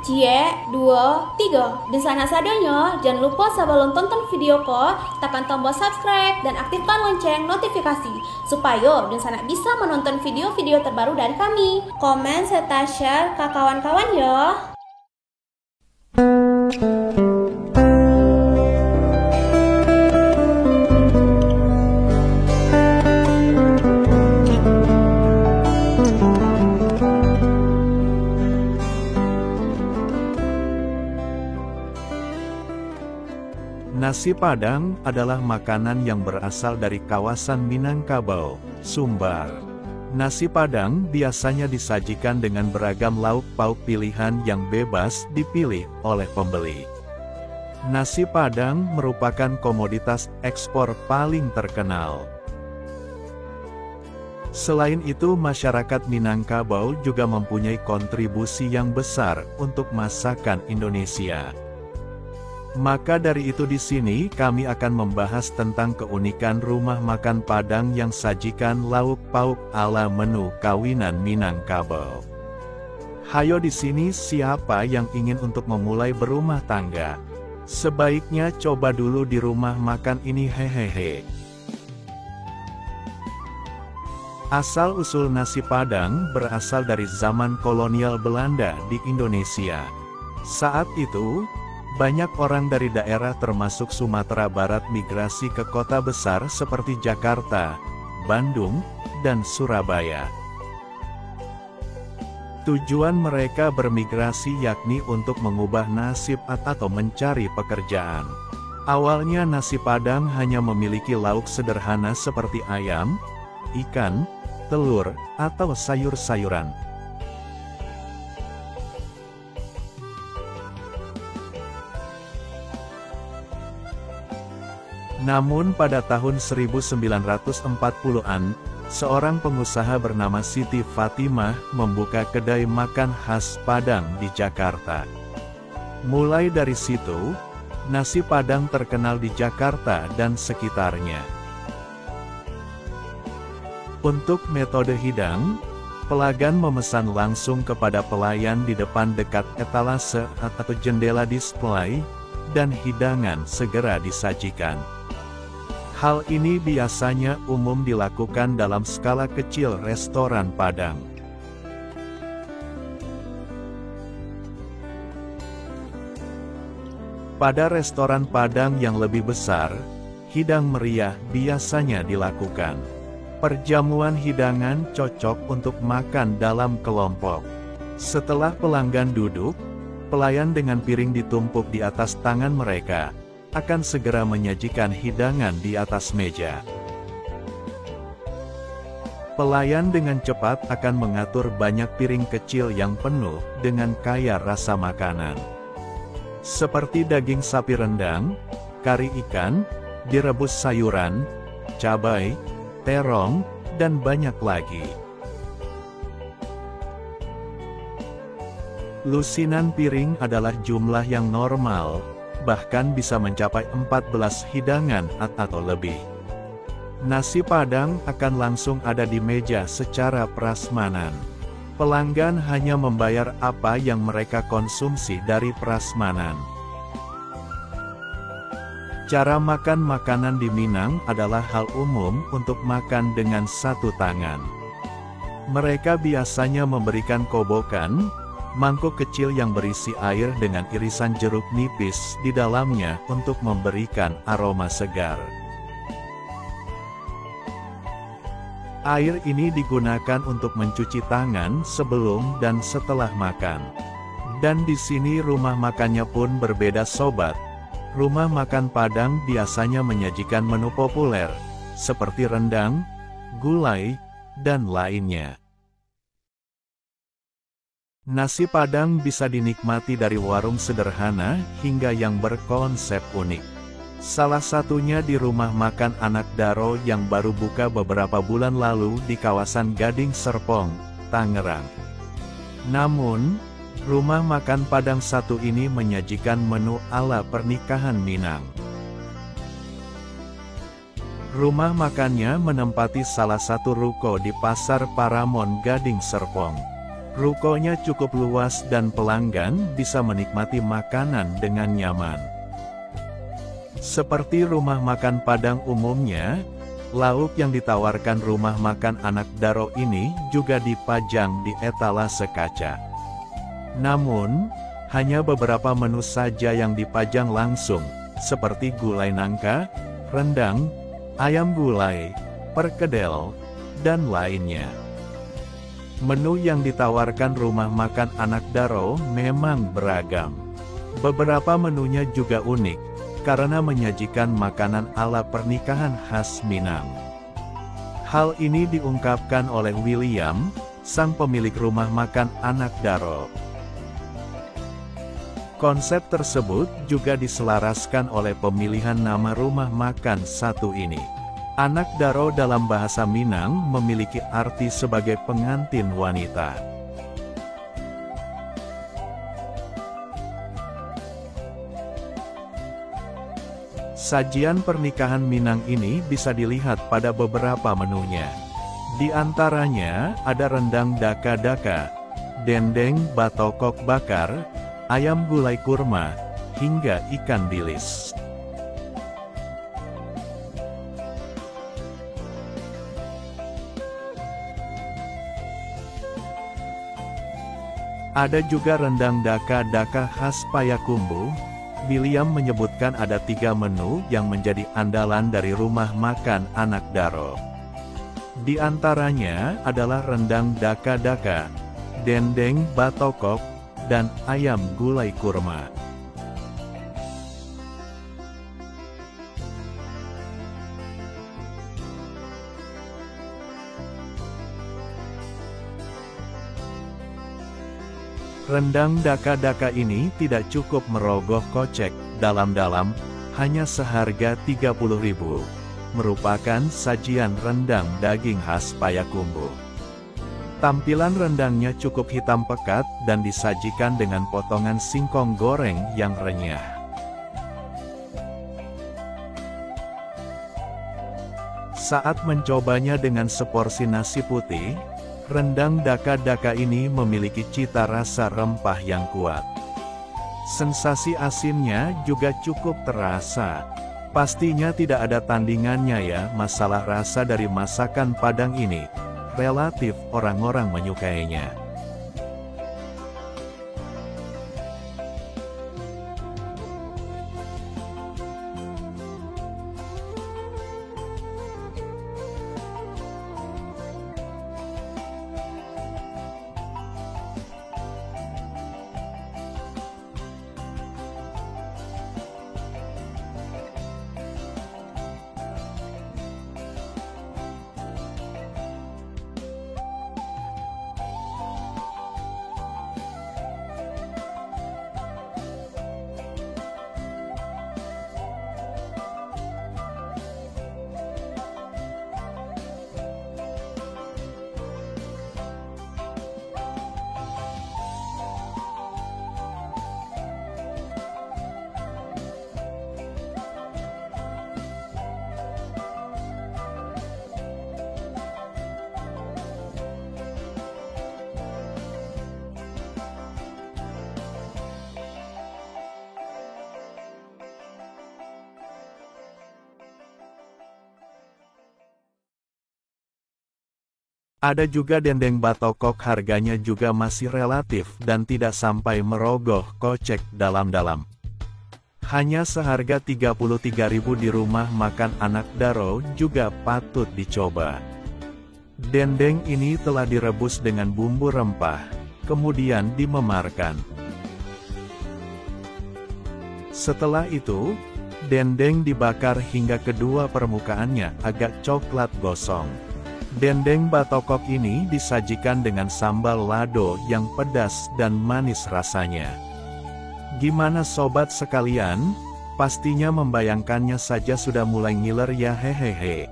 Cie, 2, 3. Dan sana sadanya, jangan lupa sebelum tonton video ko, tekan tombol subscribe dan aktifkan lonceng notifikasi supaya dan sana bisa menonton video-video terbaru dari kami. Komen serta share ke kawan-kawan ya. Nasi Padang adalah makanan yang berasal dari kawasan Minangkabau, Sumbar. Nasi Padang biasanya disajikan dengan beragam lauk pauk pilihan yang bebas dipilih oleh pembeli. Nasi Padang merupakan komoditas ekspor paling terkenal. Selain itu, masyarakat Minangkabau juga mempunyai kontribusi yang besar untuk masakan Indonesia. Maka dari itu di sini kami akan membahas tentang keunikan rumah makan Padang yang sajikan lauk pauk ala menu kawinan Minangkabau. Hayo di sini siapa yang ingin untuk memulai berumah tangga? Sebaiknya coba dulu di rumah makan ini hehehe. Asal-usul nasi Padang berasal dari zaman kolonial Belanda di Indonesia. Saat itu, banyak orang dari daerah termasuk Sumatera Barat migrasi ke kota besar seperti Jakarta, Bandung, dan Surabaya. Tujuan mereka bermigrasi yakni untuk mengubah nasib atau mencari pekerjaan. Awalnya nasi Padang hanya memiliki lauk sederhana seperti ayam, ikan, telur, atau sayur-sayuran. Namun pada tahun 1940-an, seorang pengusaha bernama Siti Fatimah membuka kedai makan khas Padang di Jakarta. Mulai dari situ, nasi Padang terkenal di Jakarta dan sekitarnya. Untuk metode hidang, pelanggan memesan langsung kepada pelayan di depan dekat etalase atau jendela display, dan hidangan segera disajikan. Hal ini biasanya umum dilakukan dalam skala kecil restoran Padang. Pada restoran Padang yang lebih besar, hidang meriah biasanya dilakukan. Perjamuan hidangan cocok untuk makan dalam kelompok. Setelah pelanggan duduk, pelayan dengan piring ditumpuk di atas tangan mereka akan segera menyajikan hidangan di atas meja. Pelayan dengan cepat akan mengatur banyak piring kecil yang penuh dengan kaya rasa makanan. Seperti daging sapi rendang, kari ikan, direbus sayuran, cabai, terong, dan banyak lagi. Lusinan piring adalah jumlah yang normal, bahkan bisa mencapai 14 hidangan atau lebih. Nasi Padang akan langsung ada di meja secara prasmanan. Pelanggan hanya membayar apa yang mereka konsumsi dari prasmanan. Cara makan makanan di Minang adalah hal umum untuk makan dengan satu tangan. Mereka biasanya memberikan kobokan, mangkuk kecil yang berisi air dengan irisan jeruk nipis di dalamnya untuk memberikan aroma segar. Air ini digunakan untuk mencuci tangan sebelum dan setelah makan. Dan di sini rumah makannya pun berbeda sobat. Rumah makan Padang biasanya menyajikan menu populer, seperti rendang, gulai, dan lainnya. Nasi Padang bisa dinikmati dari warung sederhana hingga yang berkonsep unik. Salah satunya di rumah makan Anak Daro yang baru buka beberapa bulan lalu di kawasan Gading Serpong, Tangerang. Namun, rumah makan Padang satu ini menyajikan menu ala pernikahan Minang. Rumah makannya menempati salah satu ruko di Pasar Paramon Gading Serpong. Rukonya cukup luas dan pelanggan bisa menikmati makanan dengan nyaman. Seperti rumah makan Padang umumnya, lauk yang ditawarkan rumah makan Anak Daro ini juga dipajang di etalase kaca. Namun, hanya beberapa menu saja yang dipajang langsung, seperti gulai nangka, rendang, ayam gulai, perkedel, dan lainnya. Menu yang ditawarkan rumah makan Anak Daro memang beragam. Beberapa menunya juga unik, karena menyajikan makanan ala pernikahan khas Minang. Hal ini diungkapkan oleh William, sang pemilik rumah makan Anak Daro. Konsep tersebut juga diselaraskan oleh pemilihan nama rumah makan satu ini. Anak Daro dalam bahasa Minang memiliki arti sebagai pengantin wanita. Sajian pernikahan Minang ini bisa dilihat pada beberapa menunya. Di antaranya ada rendang daka-daka, dendeng batokok bakar, ayam gulai kurma, hingga ikan bilis. Ada juga rendang daka-daka khas Payakumbuh. William menyebutkan ada 3 menu yang menjadi andalan dari rumah makan Anak Daro. Di antaranya adalah rendang daka-daka, dendeng batokok, dan ayam gulai kurma. Rendang daka-daka ini tidak cukup merogoh kocek dalam-dalam, hanya seharga 30.000, merupakan sajian rendang daging khas Payakumbuh. Tampilan rendangnya cukup hitam pekat dan disajikan dengan potongan singkong goreng yang renyah. Saat mencobanya dengan seporsi nasi putih, rendang daka-daka ini memiliki cita rasa rempah yang kuat. Sensasi asinnya juga cukup terasa. Pastinya tidak ada tandingannya ya masalah rasa dari masakan Padang ini. Relatif orang-orang menyukainya. Ada juga dendeng batokok, harganya juga masih relatif dan tidak sampai merogoh kocek dalam-dalam. Hanya seharga 33.000 di rumah makan Anak Daro juga patut dicoba. Dendeng ini telah direbus dengan bumbu rempah, kemudian dimemarkan. Setelah itu, dendeng dibakar hingga kedua permukaannya agak coklat gosong. Dendeng batokok ini disajikan dengan sambal lado yang pedas dan manis rasanya. Gimana sobat sekalian? Pastinya membayangkannya saja sudah mulai ngiler ya hehehe.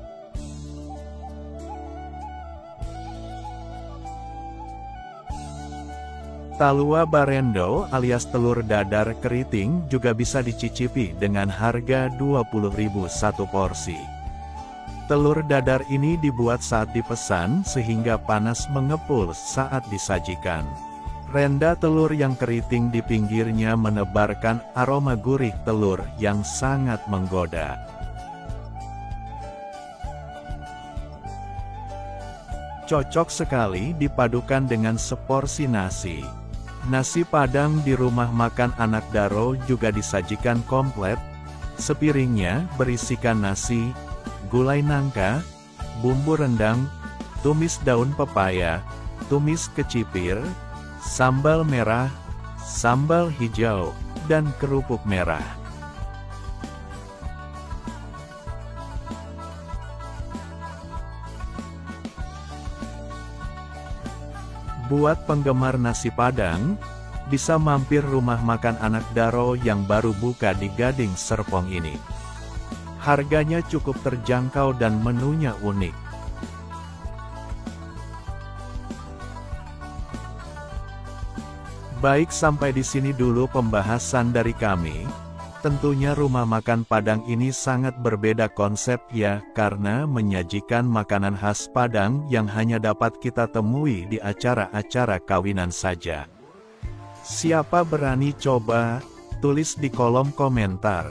Talua barendo alias telur dadar keriting juga bisa dicicipi dengan harga 20.000 satu porsi. Telur dadar ini dibuat saat dipesan sehingga panas mengepul saat disajikan. Renda telur yang keriting di pinggirnya menebarkan aroma gurih telur yang sangat menggoda. Cocok sekali dipadukan dengan seporsi nasi. Nasi Padang di rumah makan Anak Daro juga disajikan komplit. Sepiringnya berisikan nasi, gulai nangka, bumbu rendang, tumis daun pepaya, tumis kecipir, sambal merah, sambal hijau, dan kerupuk merah. Buat penggemar nasi Padang, bisa mampir rumah makan Anak Daro yang baru buka di Gading Serpong ini. Harganya cukup terjangkau dan menunya unik. Baik, sampai di sini dulu pembahasan dari kami. Tentunya rumah makan Padang ini sangat berbeda konsep ya, karena menyajikan makanan khas Padang yang hanya dapat kita temui di acara-acara kawinan saja. Siapa berani coba? Tulis di kolom komentar.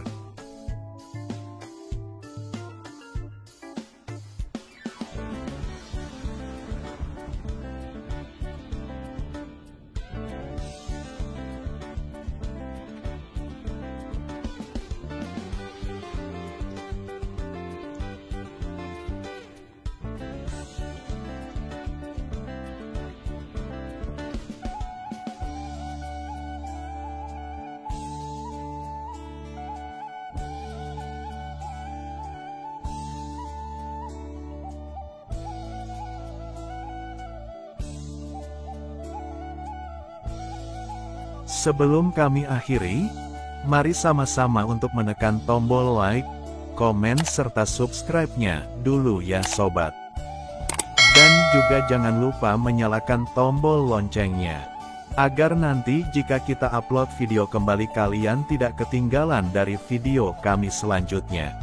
Sebelum kami akhiri, mari sama-sama untuk menekan tombol like, komen serta subscribe-nya dulu ya sobat. Dan juga jangan lupa menyalakan tombol loncengnya, agar nanti jika kita upload video kembali kalian tidak ketinggalan dari video kami selanjutnya.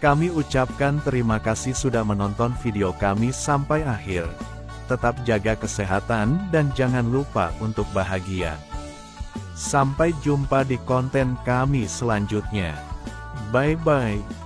Kami ucapkan terima kasih sudah menonton video kami sampai akhir. Tetap jaga kesehatan dan jangan lupa untuk bahagia. Sampai jumpa di konten kami selanjutnya. Bye-bye.